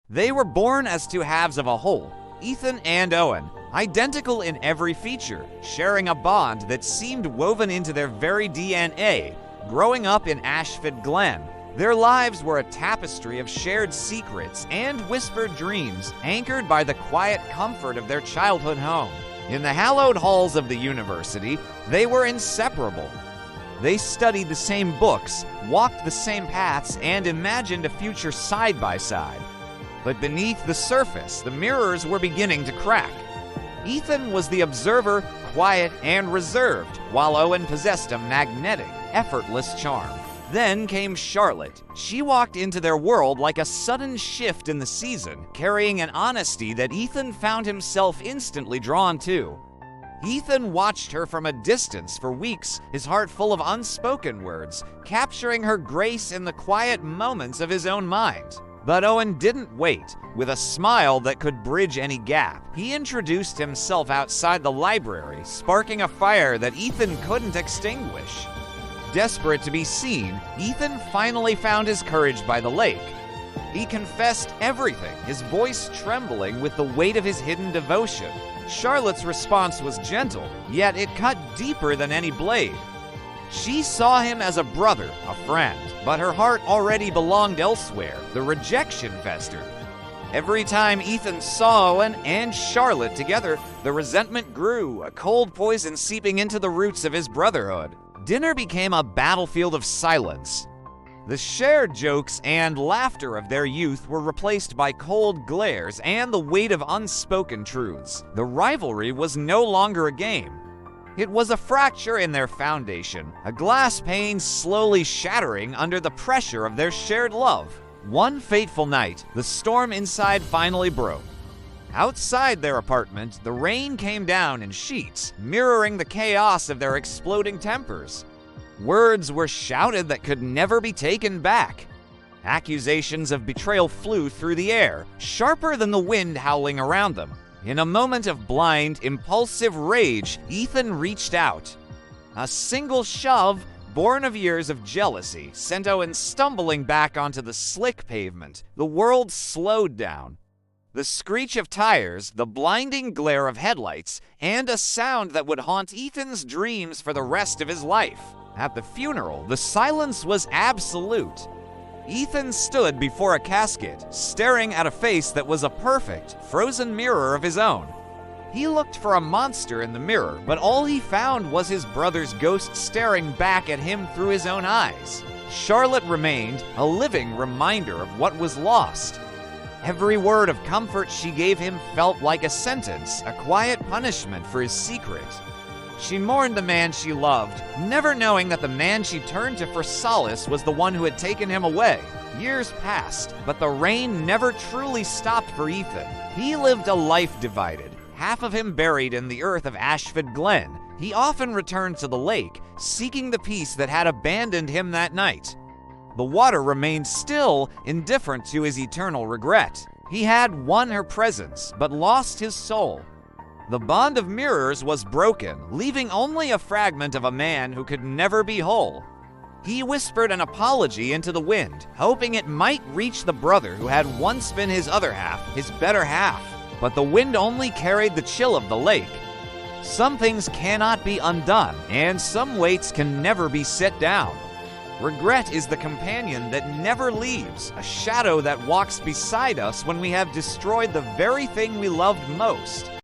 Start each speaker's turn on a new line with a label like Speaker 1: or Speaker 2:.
Speaker 1: They were born as two halves of a whole, Ethan and Owen, identical in every feature, sharing a bond that seemed woven into their very DNA. Growing up in Ashford Glen, their lives were a tapestry of shared secrets and whispered dreams, anchored by the quiet comfort of their childhood home. In the hallowed halls of the university, they were inseparable. They studied the same books, walked the same paths, and imagined a future side by side. But beneath the surface, the mirrors were beginning to crack. Ethan was the observer, quiet and reserved, while Owen possessed a magnetic, effortless charm. Then came Charlotte. She walked into their world like a sudden shift in the season, carrying an honesty that Ethan found himself instantly drawn to. Ethan watched her from a distance for weeks, his heart full of unspoken words, capturing her grace in the quiet moments of his own mind. But Owen didn't wait. With a smile that could bridge any gap, he introduced himself outside the library, sparking a fire that Ethan couldn't extinguish. Desperate to be seen, Ethan finally found his courage by the lake. He confessed everything, his voice trembling with the weight of his hidden devotion. Charlotte's response was gentle, yet it cut deeper than any blade. She saw him as a brother, a friend, but her heart already belonged elsewhere. The rejection festered. Every time Ethan saw Owen and Charlotte together, the resentment grew, a cold poison seeping into the roots of his brotherhood. Dinner became a battlefield of silence. The shared jokes and laughter of their youth were replaced by cold glares and the weight of unspoken truths. The rivalry was no longer a game. It was a fracture in their foundation, a glass pane slowly shattering under the pressure of their shared love. One fateful night, the storm inside finally broke. Outside their apartment, the rain came down in sheets, mirroring the chaos of their exploding tempers. Words were shouted that could never be taken back. Accusations of betrayal flew through the air, sharper than the wind howling around them. In a moment of blind, impulsive rage, Ethan reached out. A single shove, born of years of jealousy, sent Owen stumbling back onto the slick pavement. The world slowed down. The screech of tires, the blinding glare of headlights, and a sound that would haunt Ethan's dreams for the rest of his life. At the funeral, the silence was absolute. Ethan stood before a casket, staring at a face that was a perfect, frozen mirror of his own. He looked for a monster in the mirror, but all he found was his brother's ghost staring back at him through his own eyes. Charlotte remained, a living reminder of what was lost. Every word of comfort she gave him felt like a sentence, a quiet punishment for his secret. She mourned the man she loved, never knowing that the man she turned to for solace was the one who had taken him away. Years passed, but the rain never truly stopped for Ethan. He lived a life divided, half of him buried in the earth of Ashford Glen. He often returned to the lake, seeking the peace that had abandoned him that night. The water remained still, indifferent to his eternal regret. He had won her presence, but lost his soul. The bond of mirrors was broken, leaving only a fragment of a man who could never be whole. He whispered an apology into the wind, hoping it might reach the brother who had once been his other half, his better half. But the wind only carried the chill of the lake. Some things cannot be undone, and some weights can never be set down. Regret is the companion that never leaves, a shadow that walks beside us when we have destroyed the very thing we loved most.